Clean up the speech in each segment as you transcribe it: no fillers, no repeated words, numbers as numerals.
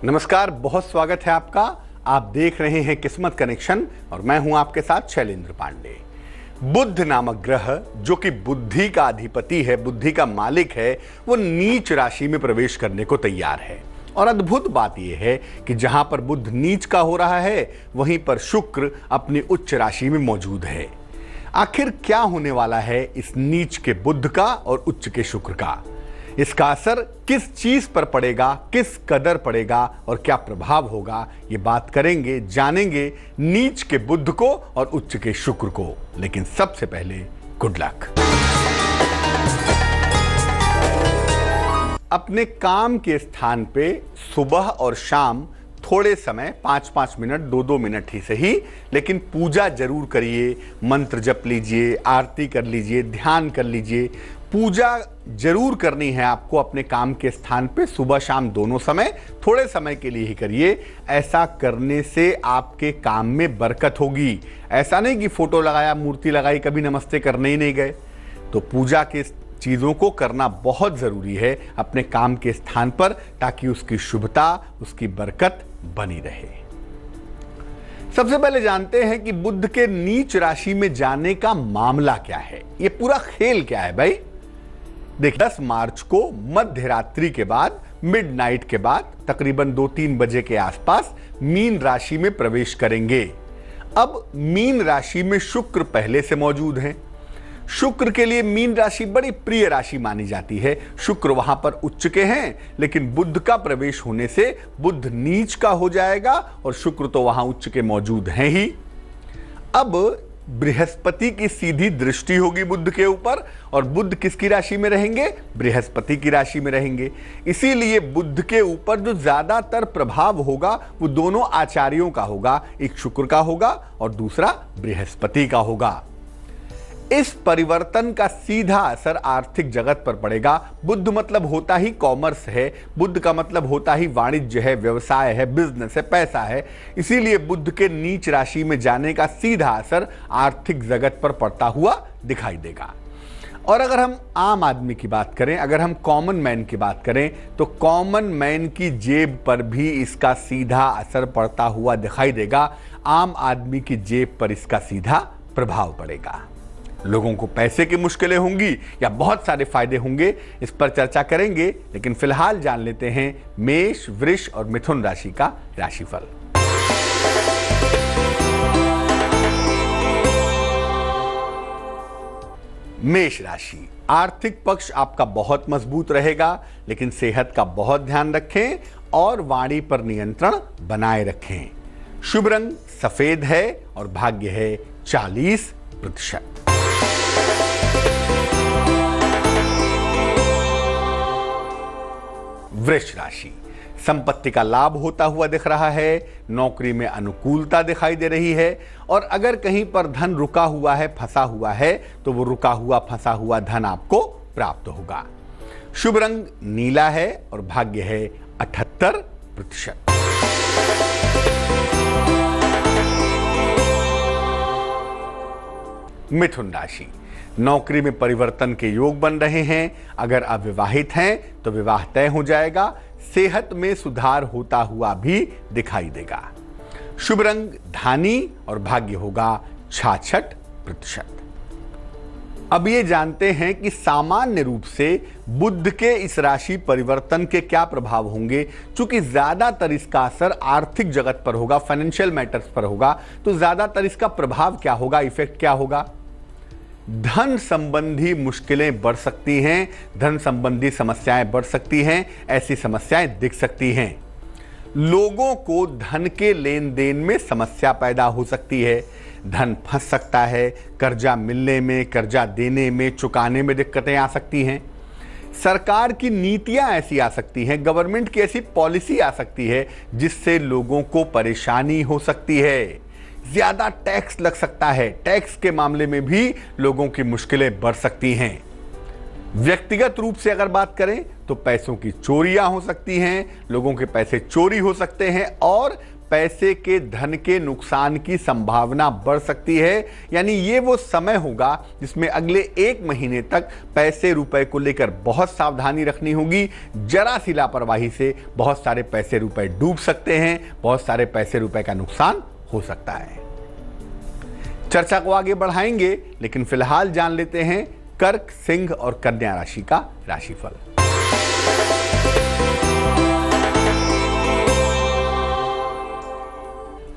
नमस्कार, बहुत स्वागत है आपका। आप देख रहे हैं किस्मत कनेक्शन और मैं हूं आपके साथ शैलेंद्र पांडे। बुध नामक ग्रह जो कि बुद्धि का अधिपति है, बुद्धि का मालिक है, वो नीच राशि में प्रवेश करने को तैयार है। और अद्भुत बात यह है कि जहां पर बुध नीच का हो रहा है वहीं पर शुक्र अपनी उच्च राशि में मौजूद है। आखिर क्या होने वाला है इस नीच के बुध का और उच्च के शुक्र का? इसका असर किस चीज पर पड़ेगा, किस कदर पड़ेगा और क्या प्रभाव होगा, ये बात करेंगे, जानेंगे नीच के बुध को और उच्च के शुक्र को। लेकिन सबसे पहले गुड लक। अपने काम के स्थान पे सुबह और शाम थोड़े समय 5-5 मिनट, 2-2 मिनट ही सही, लेकिन पूजा जरूर करिए, मंत्र जप लीजिए, आरती कर लीजिए, ध्यान कर लीजिए। पूजा जरूर करनी है आपको अपने काम के स्थान पे, सुबह शाम दोनों समय, थोड़े समय के लिए ही करिए। ऐसा करने से आपके काम में बरकत होगी। ऐसा नहीं कि फोटो लगाया, मूर्ति लगाई, कभी नमस्ते करने ही नहीं गए। तो पूजा के चीज़ों को करना बहुत ज़रूरी है अपने काम के स्थान पर, ताकि उसकी शुभता, उसकी बरकत बनी रहे। सबसे पहले जानते हैं कि बुध के नीच राशि में जाने का मामला क्या है, ये पूरा खेल क्या है भाई। देखिए, 10 मार्च को मध्य रात्रि के बाद, मिडनाइट के बाद, तकरीबन 2-3 बजे के आसपास मीन राशि में प्रवेश करेंगे। अब मीन राशि में शुक्र पहले से मौजूद हैं। शुक्र के लिए मीन राशि बड़ी प्रिय राशि मानी जाती है। शुक्र वहां पर उच्च के हैं, लेकिन बुध का प्रवेश होने से बुध नीच का हो जाएगा और शुक्र तो वहां उच्च के मौजूद हैं ही। अब बृहस्पति की सीधी दृष्टि होगी बुध के ऊपर, और बुध किसकी राशि में रहेंगे? बृहस्पति की राशि में रहेंगे। इसीलिए बुध के ऊपर जो ज्यादातर प्रभाव होगा वो दोनों आचार्यों का होगा, एक शुक्र का होगा और दूसरा बृहस्पति का होगा। इस परिवर्तन का सीधा असर आर्थिक जगत पर पड़ेगा। बुध मतलब होता ही कॉमर्स है, बुध का मतलब होता ही वाणिज्य है, व्यवसाय है, बिजनेस है, पैसा है। इसीलिए बुध के नीच राशि में जाने का सीधा असर आर्थिक जगत पर पड़ता हुआ दिखाई देगा। और अगर हम आम आदमी की बात करें, अगर हम कॉमन मैन की बात करें, तो कॉमन मैन की जेब पर भी इसका सीधा असर पड़ता हुआ दिखाई देगा। आम आदमी की जेब पर इसका सीधा प्रभाव पड़ेगा। लोगों को पैसे की मुश्किलें होंगी या बहुत सारे फायदे होंगे, इस पर चर्चा करेंगे। लेकिन फिलहाल जान लेते हैं मेष, वृष और मिथुन राशि का राशिफल। मेष राशि, आर्थिक पक्ष आपका बहुत मजबूत रहेगा, लेकिन सेहत का बहुत ध्यान रखें और वाणी पर नियंत्रण बनाए रखें। शुभ रंग सफेद है और भाग्य है 40%। वृष राशि, संपत्ति का लाभ होता हुआ दिख रहा है, नौकरी में अनुकूलता दिखाई दे रही है, और अगर कहीं पर धन रुका हुआ है, फंसा हुआ है, तो वो रुका हुआ, फंसा हुआ धन आपको प्राप्त होगा। शुभ रंग नीला है और भाग्य है 78%। मिथुन राशि, नौकरी में परिवर्तन के योग बन रहे हैं। अगर अविवाहित हैं तो विवाह तय हो जाएगा। सेहत में सुधार होता हुआ भी दिखाई देगा। शुभ रंग धानी और भाग्य होगा 66%। अब ये जानते हैं कि सामान्य रूप से बुध के इस राशि परिवर्तन के क्या प्रभाव होंगे। चूंकि ज्यादातर इसका असर आर्थिक जगत पर होगा, फाइनेंशियल मैटर्स पर होगा, तो ज्यादातर इसका प्रभाव क्या होगा, इफेक्ट क्या होगा? धन संबंधी मुश्किलें बढ़ सकती हैं, धन संबंधी समस्याएं बढ़ सकती हैं, ऐसी समस्याएं दिख सकती हैं। लोगों को धन के लेन देन में समस्या पैदा हो सकती है, धन फंस सकता है, कर्जा मिलने में, कर्जा देने में, चुकाने में दिक्कतें आ सकती हैं। सरकार की नीतियां ऐसी आ सकती हैं, गवर्नमेंट की ऐसी पॉलिसी आ सकती है जिससे लोगों को परेशानी हो सकती है। ज्यादा टैक्स लग सकता है, टैक्स के मामले में भी लोगों की मुश्किलें बढ़ सकती हैं। व्यक्तिगत रूप से अगर बात करें तो पैसों की चोरियां हो सकती हैं, लोगों के पैसे चोरी हो सकते हैं और पैसे के धन के नुकसान की संभावना बढ़ सकती है। यानी ये वो समय होगा जिसमें अगले 1 महीने तक पैसे रुपए को लेकर बहुत सावधानी रखनी होगी। जरा सी लापरवाही से बहुत सारे पैसे रुपए डूब सकते हैं, बहुत सारे पैसे रुपए का नुकसान हो सकता है। चर्चा को आगे बढ़ाएंगे, लेकिन फिलहाल जान लेते हैं कर्क, सिंह और कन्या राशि का राशिफल।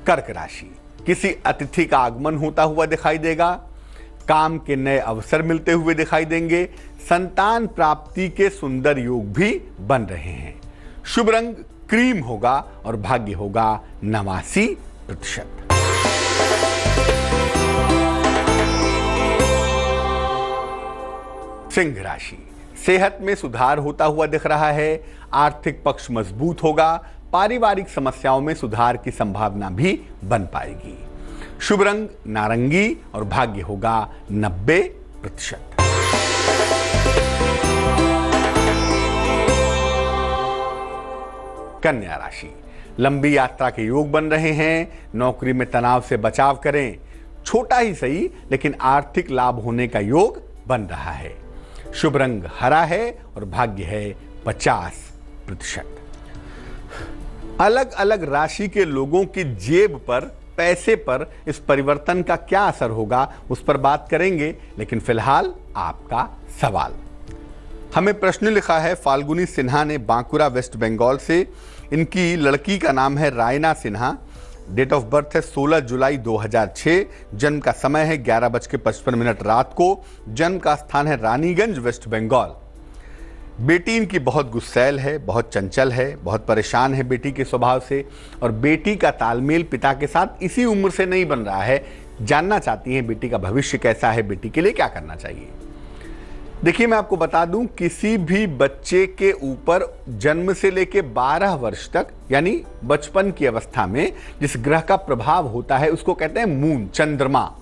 कर्क राशि, किसी अतिथि का आगमन होता हुआ दिखाई देगा, काम के नए अवसर मिलते हुए दिखाई देंगे, संतान प्राप्ति के सुंदर योग भी बन रहे हैं। शुभ रंग क्रीम होगा और भाग्य होगा 89%। सिंह राशि, सेहत में सुधार होता हुआ दिख रहा है, आर्थिक पक्ष मजबूत होगा, पारिवारिक समस्याओं में सुधार की संभावना भी बन पाएगी। शुभ रंग नारंगी और भाग्य होगा 90%। कन्या राशि, लंबी यात्रा के योग बन रहे हैं, नौकरी में तनाव से बचाव करें, छोटा ही सही लेकिन आर्थिक लाभ होने का योग बन रहा है। शुभ रंग हरा है और भाग्य है 50%। अलग अलग राशि के लोगों की जेब पर, पैसे पर इस परिवर्तन का क्या असर होगा उस पर बात करेंगे, लेकिन फिलहाल आपका सवाल। हमें प्रश्न लिखा है फाल्गुनी सिन्हा ने बांकुरा वेस्ट बंगाल से। इनकी लड़की का नाम है Raina Sinha, date of birth है 16 जुलाई 2006, जन्म का समय है 11:55 रात को, जन्म का स्थान है रानीगंज वेस्ट बंगाल। बेटी इनकी बहुत गुस्सैल है, बहुत चंचल है, बहुत परेशान है बेटी के स्वभाव से, और बेटी का तालमेल पिता के साथ इसी उम्र से नहीं बन रहा है। जानना चाहती हैं बेटी का भविष्य कैसा है, बेटी के लिए क्या करना चाहिए। देखिए, मैं आपको बता दूं, किसी भी बच्चे के ऊपर जन्म से लेके 12 वर्ष तक, यानी बचपन की अवस्था में जिस ग्रह का प्रभाव होता है उसको कहते हैं मून, चंद्रमा।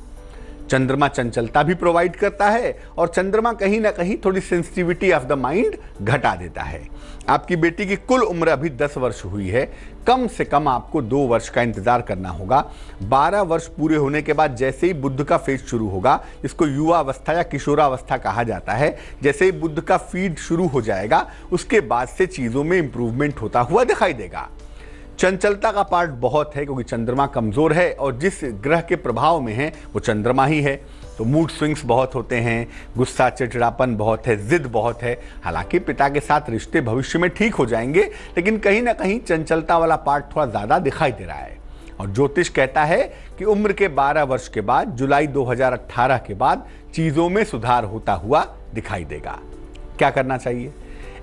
चंद्रमा चंचलता भी प्रोवाइड करता है और चंद्रमा कहीं ना कहीं थोड़ी सेंसिटिविटी ऑफ द माइंड घटा देता है। आपकी बेटी की कुल उम्र अभी 10 वर्ष हुई है, कम से कम आपको 2 वर्ष का इंतजार करना होगा। 12 वर्ष पूरे होने के बाद जैसे ही बुध का फेज शुरू होगा, इसको युवा अवस्था या किशोरावस्था कहा जाता है, जैसे ही बुध का फीड शुरू हो जाएगा उसके बाद से चीजों में इंप्रूवमेंट होता हुआ दिखाई देगा। चंचलता का पार्ट बहुत है क्योंकि चंद्रमा कमजोर है और जिस ग्रह के प्रभाव में है वो चंद्रमा ही है, तो मूड स्विंग्स बहुत होते हैं, गुस्सा चिड़चिड़ापन बहुत है, जिद बहुत है। हालांकि पिता के साथ रिश्ते भविष्य में ठीक हो जाएंगे, लेकिन कहीं ना कहीं चंचलता वाला पार्ट थोड़ा ज्यादा दिखाई दे रहा है। और ज्योतिष कहता है कि उम्र के 12 वर्ष के बाद, जुलाई 2018 के बाद चीजों में सुधार होता हुआ दिखाई देगा। क्या करना चाहिए?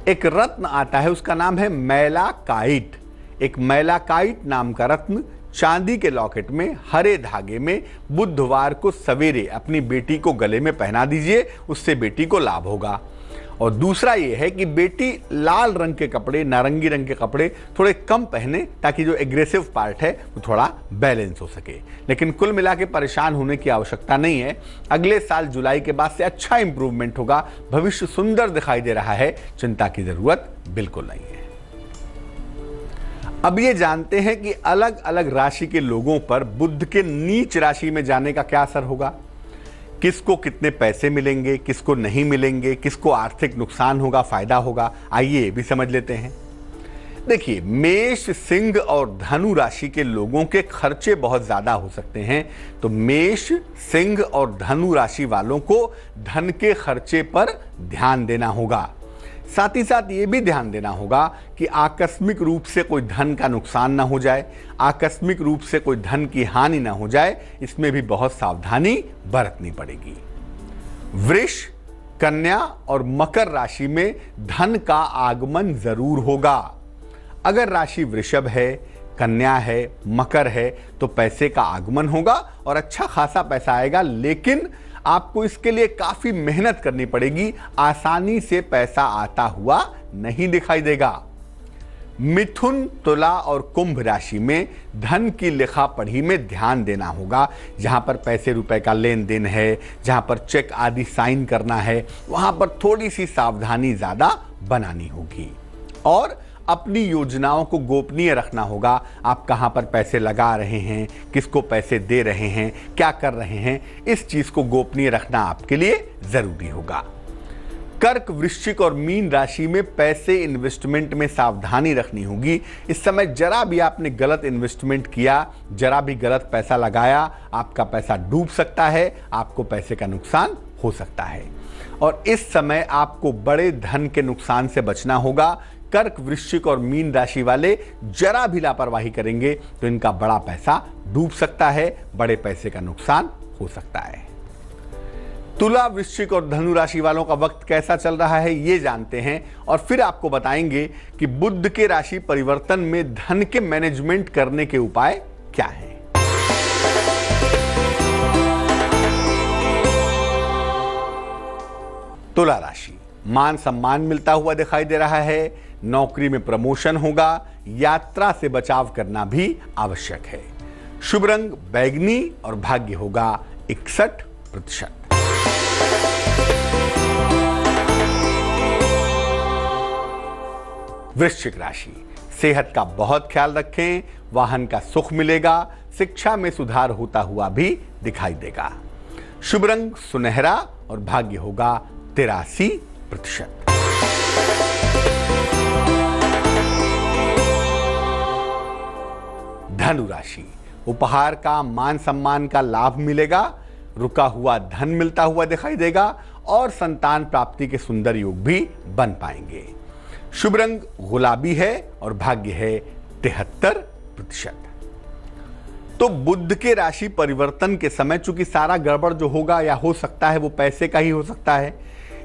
एक रत्न आता है, उसका नाम है मैलाकाइट। एक मैलाकाइट नाम का रत्न चांदी के लॉकेट में हरे धागे में बुधवार को सवेरे अपनी बेटी को गले में पहना दीजिए, उससे बेटी को लाभ होगा। और दूसरा ये है कि बेटी लाल रंग के कपड़े, नारंगी रंग के कपड़े थोड़े कम पहने, ताकि जो एग्रेसिव पार्ट है वो थोड़ा बैलेंस हो सके। लेकिन कुल मिला के परेशान होने की आवश्यकता नहीं है। अगले साल जुलाई के बाद से अच्छा इंप्रूवमेंट होगा, भविष्य सुंदर दिखाई दे रहा है, चिंता की जरूरत बिल्कुल नहीं है। अब ये जानते हैं कि अलग अलग राशि के लोगों पर बुध के नीच राशि में जाने का क्या असर होगा, किसको कितने पैसे मिलेंगे, किसको नहीं मिलेंगे, किसको आर्थिक नुकसान होगा, फायदा होगा। आइए ये भी समझ लेते हैं। देखिए, मेष, सिंह और धनु राशि के लोगों के खर्चे बहुत ज्यादा हो सकते हैं, तो मेष, सिंह और धनु राशि वालों को धन के खर्चे पर ध्यान देना होगा। साथ ही साथ ये भी ध्यान देना होगा कि आकस्मिक रूप से कोई धन का नुकसान ना हो जाए, आकस्मिक रूप से कोई धन की हानि ना हो जाए, इसमें भी बहुत सावधानी बरतनी पड़ेगी। वृष, कन्या और मकर राशि में धन का आगमन जरूर होगा। अगर राशि वृषभ है, कन्या है, मकर है, तो पैसे का आगमन होगा और अच्छा खासा पैसा आएगा, लेकिन आपको इसके लिए काफी मेहनत करनी पड़ेगी। आसानी से पैसा आता हुआ नहीं दिखाई देगा। मिथुन, तुला और कुंभ राशि में धन की लिखा पढ़ी में ध्यान देना होगा। जहां पर पैसे रुपए का लेन देन है, जहां पर चेक आदि साइन करना है, वहां पर थोड़ी सी सावधानी ज्यादा बनानी होगी। और अपनी योजनाओं को गोपनीय रखना होगा। आप कहां पर पैसे लगा रहे हैं, किसको पैसे दे रहे हैं, क्या कर रहे हैं, इस चीज को गोपनीय रखना आपके लिए जरूरी होगा। कर्क, वृश्चिक और मीन राशि में पैसे इन्वेस्टमेंट में सावधानी रखनी होगी। इस समय जरा भी आपने गलत इन्वेस्टमेंट किया, जरा भी गलत पैसा लगाया, आपका पैसा डूब सकता है, आपको पैसे का नुकसान हो सकता है। और इस समय आपको बड़े धन के नुकसान से बचना होगा। कर्क, वृश्चिक और मीन राशि वाले जरा भी लापरवाही करेंगे तो इनका बड़ा पैसा डूब सकता है, बड़े पैसे का नुकसान हो सकता है। तुला, वृश्चिक और धनु राशि वालों का वक्त कैसा चल रहा है ये जानते हैं और फिर आपको बताएंगे कि बुध के राशि परिवर्तन में धन के मैनेजमेंट करने के उपाय क्या हैं। तुला राशि, मान सम्मान मिलता हुआ दिखाई दे रहा है, नौकरी में प्रमोशन होगा, यात्रा से बचाव करना भी आवश्यक है। शुभ रंग बैगनी और भाग्य होगा 61%। वृश्चिक राशि, सेहत का बहुत ख्याल रखें, वाहन का सुख मिलेगा, शिक्षा में सुधार होता हुआ भी दिखाई देगा। शुभ रंग सुनहरा और भाग्य होगा 83%। धनु राशि, उपहार का, मान सम्मान का लाभ मिलेगा, रुका हुआ धन मिलता हुआ दिखाई देगा और संतान प्राप्ति के सुंदर योग भी बन पाएंगे। शुभ रंग गुलाबी है और भाग्य है 73%। तो बुध के राशि परिवर्तन के समय चूंकि सारा गड़बड़ जो होगा या हो सकता है वो पैसे का ही हो सकता है,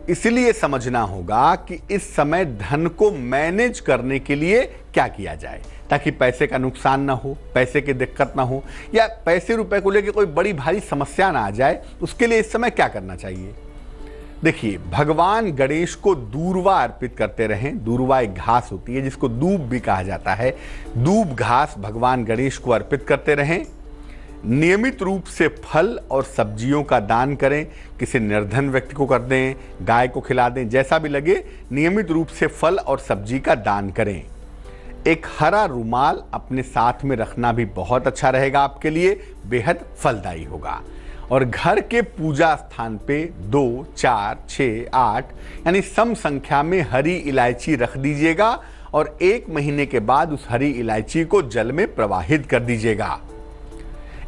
इसलिए समझना होगा कि इस समय धन को मैनेज करने के लिए क्या किया जाए ताकि पैसे का नुकसान ना हो, पैसे की दिक्कत ना हो या पैसे रुपए को लेकर कोई बड़ी भारी समस्या ना आ जाए। उसके लिए इस समय क्या करना चाहिए? देखिए, भगवान गणेश को दूर्वा अर्पित करते रहें। दूर्वा एक घास होती है जिसको दूब भी कहा जाता है। दूब घास भगवान गणेश को अर्पित करते रहें। नियमित रूप से फल और सब्जियों का दान करें, किसी निर्धन व्यक्ति को कर दें, गाय को खिला दें, जैसा भी लगे नियमित रूप से फल और सब्जी का दान करें। एक हरा रुमाल अपने साथ में रखना भी बहुत अच्छा रहेगा, आपके लिए बेहद फलदायी होगा। और घर के पूजा स्थान पे 2, 4, 6, 8 यानी सम संख्या में हरी इलायची रख दीजिएगा और 1 महीने के बाद उस हरी इलायची को जल में प्रवाहित कर दीजिएगा।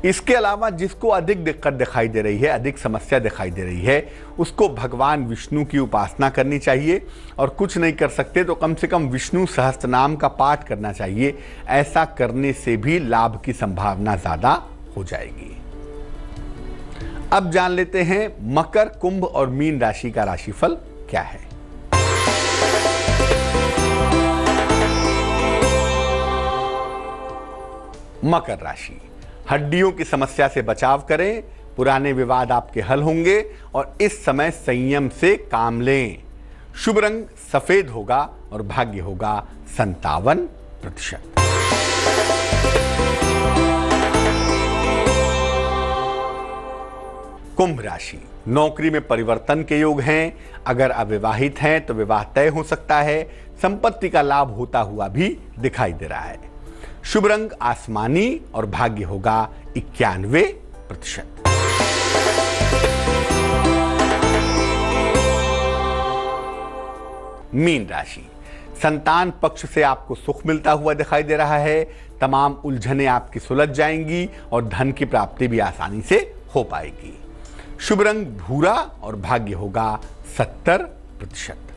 इसके अलावा जिसको अधिक दिक्कत दिखाई दे रही है, अधिक समस्या दिखाई दे रही है, उसको भगवान विष्णु की उपासना करनी चाहिए और कुछ नहीं कर सकते तो कम से कम विष्णु सहस्त्रनाम का पाठ करना चाहिए। ऐसा करने से भी लाभ की संभावना ज्यादा हो जाएगी। अब जान लेते हैं मकर, कुंभ और मीन राशि का राशिफल क्या है। मकर राशि, हड्डियों की समस्या से बचाव करें, पुराने विवाद आपके हल होंगे और इस समय संयम से काम लें। शुभ रंग सफेद होगा और भाग्य होगा 57%। कुंभ राशि, नौकरी में परिवर्तन के योग हैं। अगर अविवाहित हैं तो विवाह तय हो सकता है। संपत्ति का लाभ होता हुआ भी दिखाई दे रहा है। शुभ रंग आसमानी और भाग्य होगा 91%। मीन राशि, संतान पक्ष से आपको सुख मिलता हुआ दिखाई दे रहा है। तमाम उलझनें आपकी सुलझ जाएंगी और धन की प्राप्ति भी आसानी से हो पाएगी। शुभ रंग भूरा और भाग्य होगा 70%।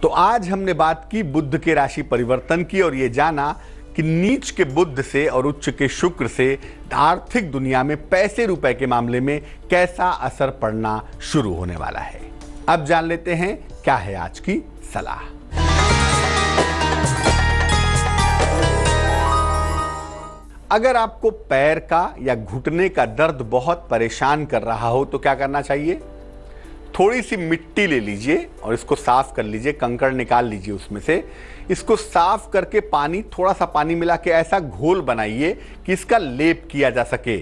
तो आज हमने बात की बुध के राशि परिवर्तन की और ये जाना कि नीच के बुध से और उच्च के शुक्र से आर्थिक दुनिया में पैसे रुपए के मामले में कैसा असर पड़ना शुरू होने वाला है। अब जान लेते हैं क्या है आज की सलाह। अगर आपको पैर का या घुटने का दर्द बहुत परेशान कर रहा हो तो क्या करना चाहिए? थोड़ी सी मिट्टी ले लीजिए और इसको साफ कर लीजिए, कंकड़ निकाल लीजिए उसमें से। इसको साफ करके थोड़ा सा पानी मिला के ऐसा घोल बनाइए कि इसका लेप किया जा सके।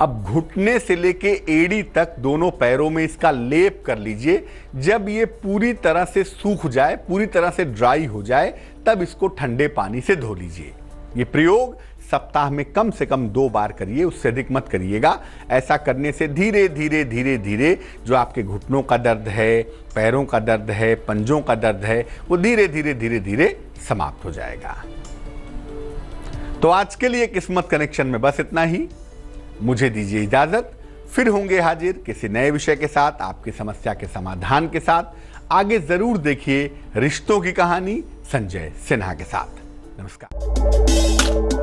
अब घुटने से लेके एड़ी तक दोनों पैरों में इसका लेप कर लीजिए। जब ये पूरी तरह से सूख जाए, पूरी तरह से ड्राई हो जाए, तब इसको ठंडे पानी से धो लीजिए। ये प्रयोग सप्ताह में कम से कम 2 बार करिए, उससे अधिक मत करिएगा। ऐसा करने से धीरे धीरे धीरे धीरे जो आपके घुटनों का दर्द है, पैरों का दर्द है, पंजों का दर्द है, वो धीरे धीरे धीरे धीरे समाप्त हो जाएगा। तो आज के लिए किस्मत कनेक्शन में बस इतना ही। मुझे दीजिए इजाजत, फिर होंगे हाजिर किसी नए विषय के साथ, आपकी समस्या के समाधान के साथ। आगे जरूर देखिए रिश्तों की कहानी संजय सिन्हा के साथ। नमस्कार।